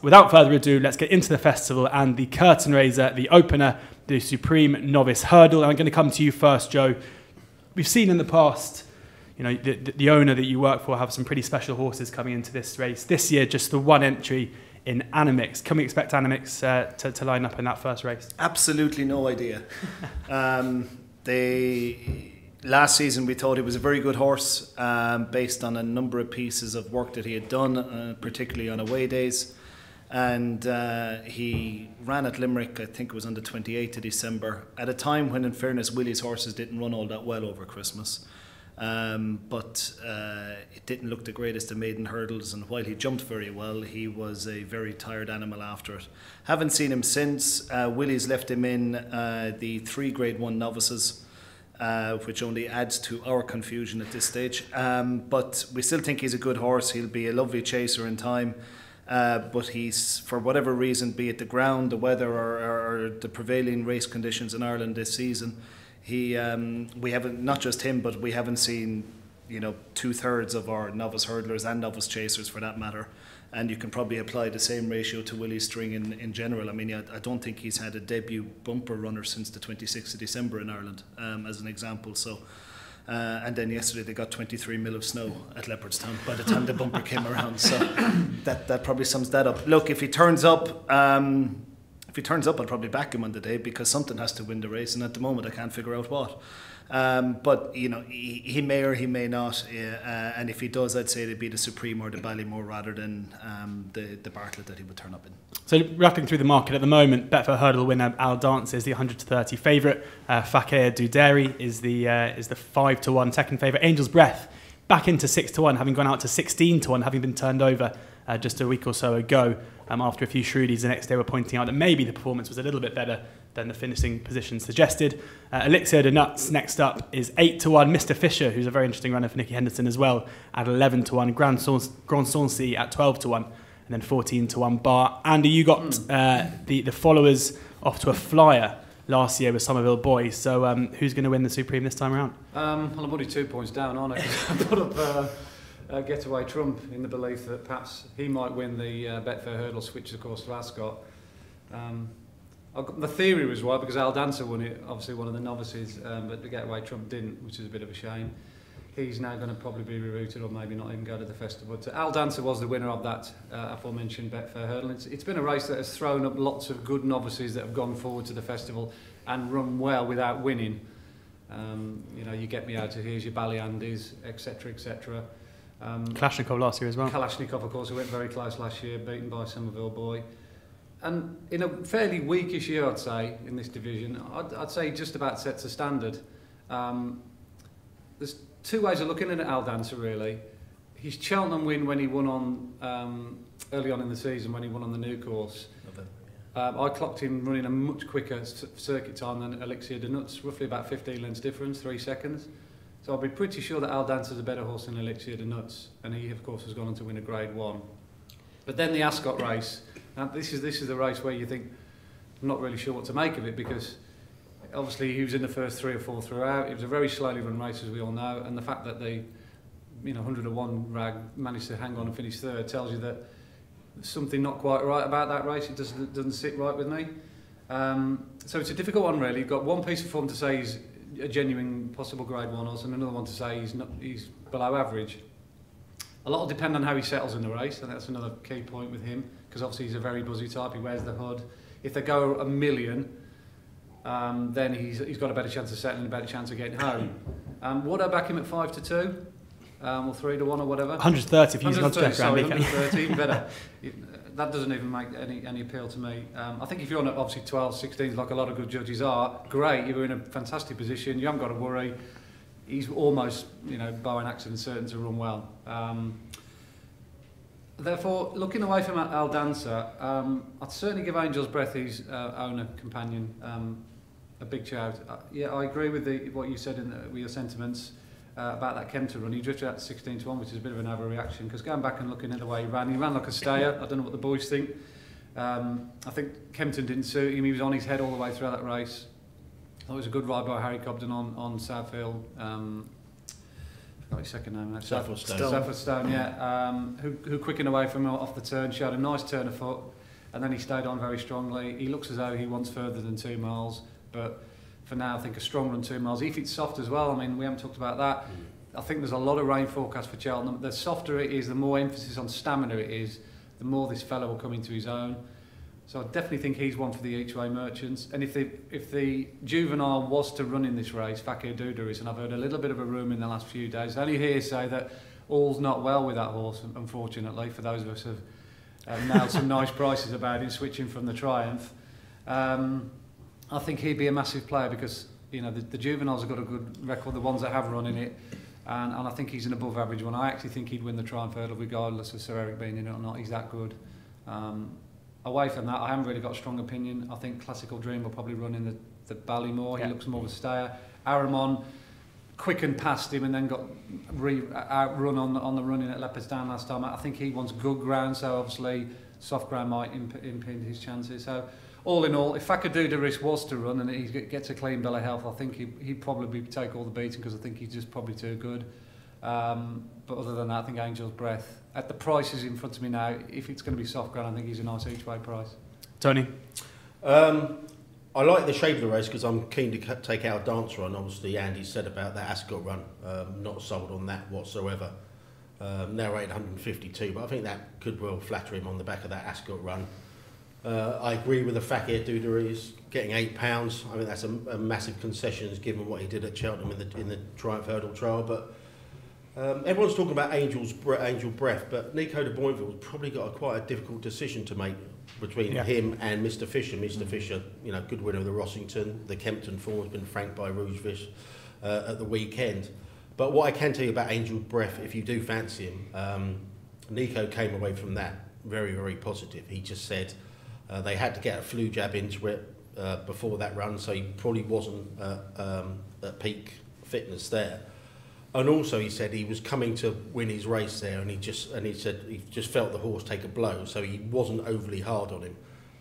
without further ado, let's get into the festival and the curtain raiser, the opener, the Supreme Novice Hurdle. And I'm going to come to you first, Joe. We've seen in the past, the owner that you work for have some pretty special horses coming into this race. This year, just the one entry in Animix. Can we expect Animix to line up in that first race? Absolutely no idea. Last season we thought he was a very good horse based on a number of pieces of work that he had done, particularly on away days. And he ran at Limerick, I think it was on the 28th of December, at a time when, in fairness, Willie's horses didn't run all that well over Christmas. But it didn't look the greatest of maiden hurdles, and while he jumped very well, he was a very tired animal after it. Haven't seen him since. Willie's left him in the 3 Grade 1 novices, which only adds to our confusion at this stage. But we still think he's a good horse. He'll be a lovely chaser in time. But he's, for whatever reason, be it the ground, the weather, or the prevailing race conditions in Ireland this season, we haven't, not just him, but we haven't seen 2/3 of our novice hurdlers and novice chasers for that matter. And you can probably apply the same ratio to Willie's string in general. I mean, I don't think he's had a debut bumper runner since the 26th of December in Ireland, as an example. So, and then yesterday they got 23 mil of snow at Leopardstown by the time the bumper came around. So that probably sums that up. Look, if he turns up, I'll probably back him on the day, because something has to win the race, and at the moment I can't figure out what. But he may or he may not, and if he does, I'd say it'd be the Supreme or the Ballymore rather than the Bartlett that he would turn up in. So rattling through the market at the moment, Betfair Hurdle winner Al Dance is the 100-30 favourite. Fakir Duderi is the 5-1 second favourite. Angel's Breath back into 6-1, having gone out to 16-1, having been turned over just a week or so ago. After a few shrewdies the next day were pointing out that maybe the performance was a little bit better than the finishing position suggested. Elixir de Nuts next up is 8-1. Mr. Fisher, who's a very interesting runner for Nicky Henderson as well, at 11-1. Grand Sancy at 12-1. And then 14-1 Bar. Andy, you got the followers off to a flyer last year with Somerville Boys. So who's going to win the Supreme this time around? Well, I'm only 2 points down, aren't I? I put up Getaway Trump in the belief that perhaps he might win the Betfair Hurdle, switch of course to Ascot. The theory was right because Al Dancer won it, obviously one of the novices, but the Getaway Trump didn't, which is a bit of a shame. He's now going to probably be rerouted or maybe not even go to the festival. But Al Dancer was the winner of that aforementioned Betfair Hurdle. It's been a race that has thrown up lots of good novices that have gone forward to the festival and run well without winning. You get me out of here's your Ballyandys, etc., etc. Kalashnikov last year as well. Kalashnikov, of course, who went very close last year, beaten by Somerville Boy. And in a fairly weakish year, I'd say, in this division, I'd say just about sets a standard. There's 2 ways of looking at it, Al Dancer, really. His Cheltenham win when he won on early on in the season, when he won on the new course. I clocked him running a much quicker circuit time than Elixir de Nuts, roughly about 15 lengths difference, 3 seconds. So I'll be pretty sure that Al Dancer's a better horse than Elixir de Nuts, and he, of course, has gone on to win a Grade 1. But then the Ascot race. Now, this is the race where you think, I'm not really sure what to make of it, because obviously he was in the first 3 or 4 throughout. It was a very slowly run race, as we all know, and the fact that the 101 rag managed to hang on and finish 3rd tells you that there's something not quite right about that race. It doesn't sit right with me. So it's a difficult one, really. You've got one piece of form to say he's a genuine possible Grade 1 horse, and another one to say he's below average. A lot will depend on how he settles in the race, and that's another key point with him, because obviously he's a very buzzy type. He wears the hood. If they go a million, then he's got a better chance of settling, a better chance of getting home. Would I back him at 5-2, or 3-1, or whatever? 130 if you use an Oddschecker. Sorry, 130, even better. That doesn't even make any appeal to me. I think if you're on obviously 12, 16s, like a lot of good judges are, great. You're in a fantastic position. You haven't got to worry. He's almost, barring accident, certain to run well. Therefore, looking away from Al Dancer, I'd certainly give Angel's Breath, his owner, companion, a big shout. Yeah, I agree with what you said with your sentiments about that Kempton run. He drifted out to 16-1, which is a bit of an overreaction, because going back and looking at the way he ran like a stayer. I don't know what the boys think. I think Kempton didn't suit him. He was on his head all the way through that race. It was a good ride by Harry Cobden on South Hill. Not his second name. Stone. Stone, yeah. Who quickened away from him off the turn, showed a nice turn of foot, and then he stayed on very strongly. He looks as though he wants further than 2 miles, but for now I think a strong run 2 miles. If it's soft as well, I mean, we haven't talked about that. I think there's a lot of rain forecast for Cheltenham. The softer it is, the more emphasis on stamina it is, the more this fellow will come into his own. So I definitely think he's one for the each-way merchants. And if the juvenile was to run in this race, Fakir Dudaris, and I've heard a little bit of a rumour in the last few days, only hearsay that all's not well with that horse, unfortunately, for those of us who have nailed some nice prices about him, switching from the Triumph. I think he'd be a massive player because, you know, the juveniles have got a good record, the ones that have run in it, and I think he's an above average one. I actually think he'd win the Triumph Hurdle regardless of Sir Eric being in it or not. He's that good. Away from that, I haven't really got a strong opinion. I think Classical Dream will probably run in the Ballymore. He looks more of a stayer. Aramon quickened past him and then got outrun on the running at Leopard's Down last time. I think he wants good ground, so obviously soft ground might impede his chances. So all in all, if Fakir was to run and he gets a clean bill of health, I think he'd probably take all the beating because I think he's just probably too good. But other than that, I think Angel's Breath, at the prices in front of me now, if it's going to be soft ground, I think he's a nice each-way price. Tony? I like the shape of the race because I'm keen to take our dancer on. Obviously, Andy said about that Ascot run, not sold on that whatsoever. Now rated 152, but I think that could well flatter him on the back of that Ascot run. I agree with the Fakir Dudaris getting £8. I think that's a massive concession given what he did at Cheltenham in the Triumph Hurdle Trial. But everyone's talking about Angel Breath, but Nico de Boinville's probably got quite a difficult decision to make between him and Mr. Fisher. Mr. Fisher, you know, good winner of the Rossington. The Kempton form has been franked by Rougefish at the weekend. But what I can tell you about Angel Breath, if you do fancy him, Nico came away from that very, very positive. He just said they had to get a flu jab into it before that run, so he probably wasn't at peak fitness there. And also, he said he was coming to win his race there, and he said he just felt the horse take a blow, so he wasn't overly hard on him.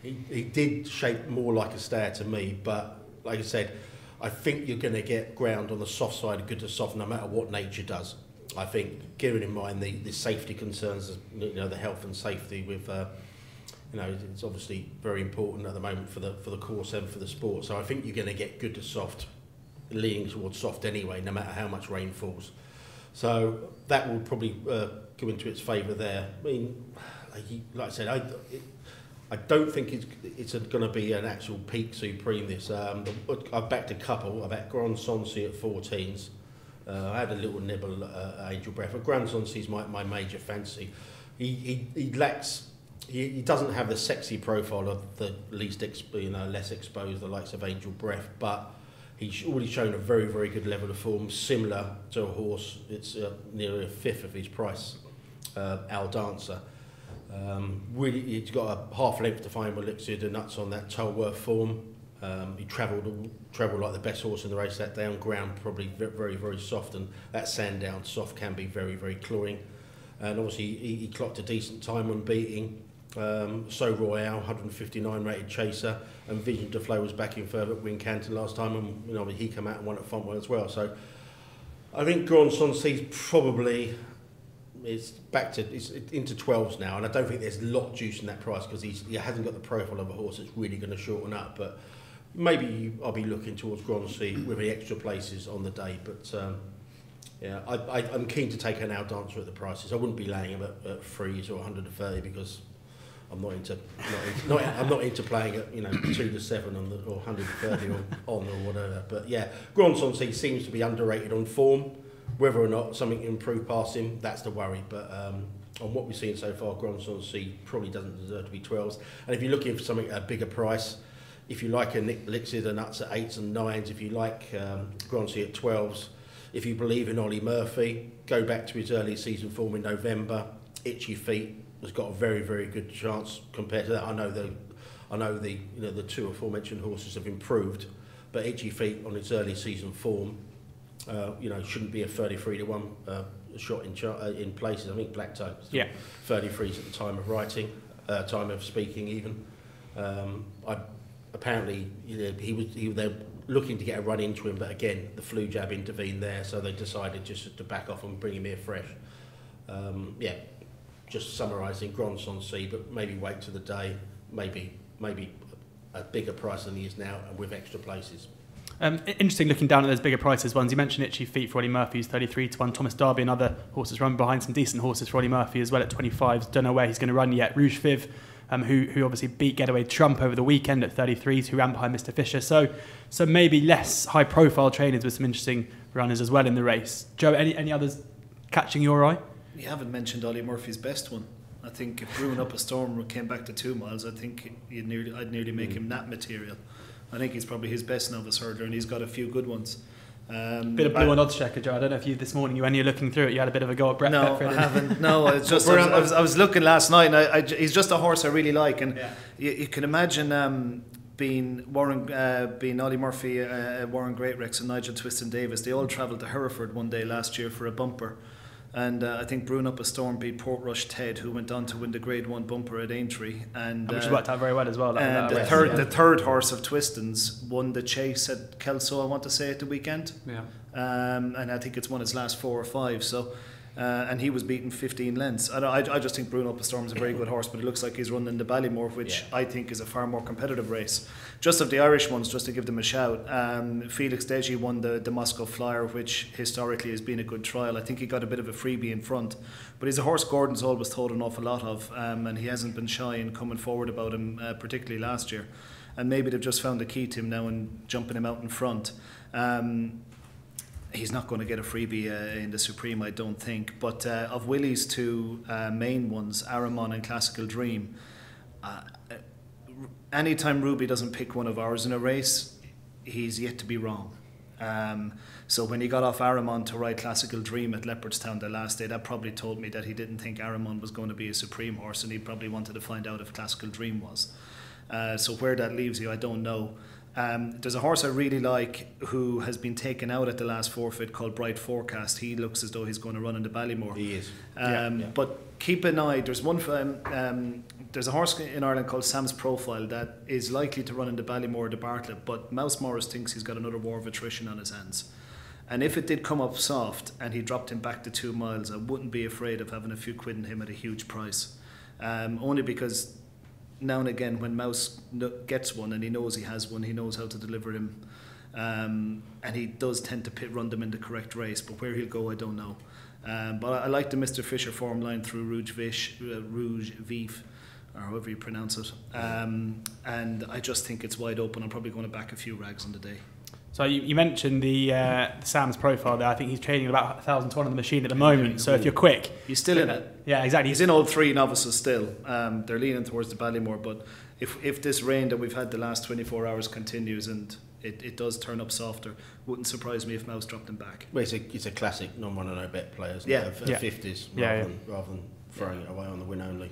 He did shape more like a stayer to me, but like I said, I think you're going to get ground on the soft side of good to soft, no matter what nature does. I think, bearing in mind the safety concerns, you know, the health and safety with, you know, it's obviously very important at the moment for the course and for the sport. So I think you're going to get good to soft, leaning towards soft anyway, no matter how much rain falls. So that will probably go into its favour there. I mean, like I said, I don't think it's going to be an actual peak supreme. This I've backed a couple. I've backed Grand Sancy at 14s. I had a little nibble at Angel Breath. But Grand Sancy's my major fancy. He lacks. He doesn't have the sexy profile of the less exposed, the likes of Angel Breath, but he's already shown a very, very good level of form, similar to a horse. It's nearly a fifth of his price, Al Dancer. Really, he's got a half length to find with Elixir de Nuts on that Tolworth form. He travelled like the best horse in the race that day on ground, probably very, very soft, and that Sandown soft can be very, very cloying. And obviously, he clocked a decent time on beating So Royale, 159 rated chaser, and Vision to Flow was backing further at Wincanton last time, and you know, he came out and won at Fontwell as well. So I think Grand Sancy's probably it's into 12s now, and I don't think there's a lot of juice in that price because he hasn't got the profile of a horse that's really going to shorten up. But maybe I'll be looking towards Grand Sancy with the extra places on the day. But yeah, I'm keen to take an out dancer at the prices. I wouldn't be laying him at 3s or 130 because I'm not into playing at 2 to 7 on or 130 or on or whatever. But yeah, Grand Sancy seems to be underrated on form. Whether or not something can improve past him, that's the worry. But on what we've seen so far, Grand Sancy probably doesn't deserve to be 12s. And if you're looking for something at a bigger price, if you like a Nick Elixir de Nuts at 8s and 9s, if you like Grand Sancy at 12s, if you believe in Ollie Murphy, go back to his early season form in November. Itchy Feet has got a very, very good chance compared to that. I know the two aforementioned horses have improved, but Itchy Feet on its early season form, shouldn't be a 33-1 shot in places. I think Black Toe, 33s at the time of writing, time of speaking even. Apparently, he was looking to get a run into him, but again, the flu jab intervened there, so they decided just to back off and bring him here fresh. Just summarising, Grant's on C, but maybe wait to the day, maybe a bigger price than he is now, and with extra places. Interesting looking down at those bigger prices ones. You mentioned Itchy Feet for Ollie Murphy, who's 33 to 1. Thomas Darby and other horses run behind some decent horses for Ollie Murphy as well at 25. Don't know where he's going to run yet. Rouge Viv, who obviously beat Getaway Trump over the weekend at 33s, who ran behind Mr. Fisher. So maybe less high profile trainers with some interesting runners as well in the race. Joe, any others catching your eye? You haven't mentioned Ollie Murphy's best one. I think if Brewing Up a Storm came back to 2 miles, I think I'd nearly make him that material. I think he's probably his best novice hurdler, and he's got a few good ones. Bit of blue on Oddschecker, Joe. I don't know if you this morning, when you're looking through it, you had a bit of a go at Brett. No, Betfred. I haven't. No, it's just I was looking last night, and he's just a horse I really like, and you can imagine being Ollie Murphy, Warren Greatrex, and Nigel Twiston Davis. They all travelled to Hereford one day last year for a bumper. And I think Brewing Up a Storm beat Portrush Ted, who went on to win the Grade 1 bumper at Aintree. And which worked out very well as well. And the third horse of Twiston's won the chase at Kelso, I want to say, at the weekend. Yeah. And I think it's won its last 4 or 5. So, and he was beaten 15 lengths. I just think Brewing Up a Storm is a very good horse, but it looks like he's running the Ballymore, which I think is a far more competitive race. Just of the Irish ones, just to give them a shout, Felix Deji won the Moscow Flyer, which historically has been a good trial. I think he got a bit of a freebie in front, but he's a horse Gordon's always told an awful lot of, and he hasn't been shy in coming forward about him, particularly last year. And maybe they've just found the key to him now and jumping him out in front. He's not going to get a freebie in the Supreme, I don't think. But of Willie's 2 main ones, Aramon and Classical Dream, anytime Ruby doesn't pick one of ours in a race, he's yet to be wrong. So when he got off Aramon to ride Classical Dream at Leopardstown the last day, that probably told me that he didn't think Aramon was going to be a Supreme horse, and he probably wanted to find out if Classical Dream was. So where that leaves you, I don't know. There's a horse I really like who has been taken out at the last forfeit called Bright Forecast. He looks as though he's going to run in the Ballymore. He is. But keep an eye. There's there's a horse in Ireland called Sam's Profile that is likely to run in the Ballymore or the Bartlett, but Mouse Morris thinks he's got another war of attrition on his hands. And if it did come up soft and he dropped him back to 2 miles, I wouldn't be afraid of having a few quid in him at a huge price. Only because now and again when Mouse gets one and he knows he has one, he knows how to deliver him, and he does tend to run them in the correct race, but where he'll go I don't know. But I like the Mr. Fisher form line through Rouge Vif, or however you pronounce it, and I just think it's wide open. I'm probably going to back a few rags on the day. So you mentioned the Sam's Profile there. I think he's trading at about 1,000 to 1 on the machine at the moment. So if you're quick, he's still in it. Yeah, exactly. He's in all 3 novices still. They're leaning towards the Ballymore, but if this rain that we've had the last 24 hours continues and it does turn up softer, wouldn't surprise me if Mouse dropped him back. Well, it's a classic non-run and no bet player, isn't it? Of 50s rather than throwing it away on the win only.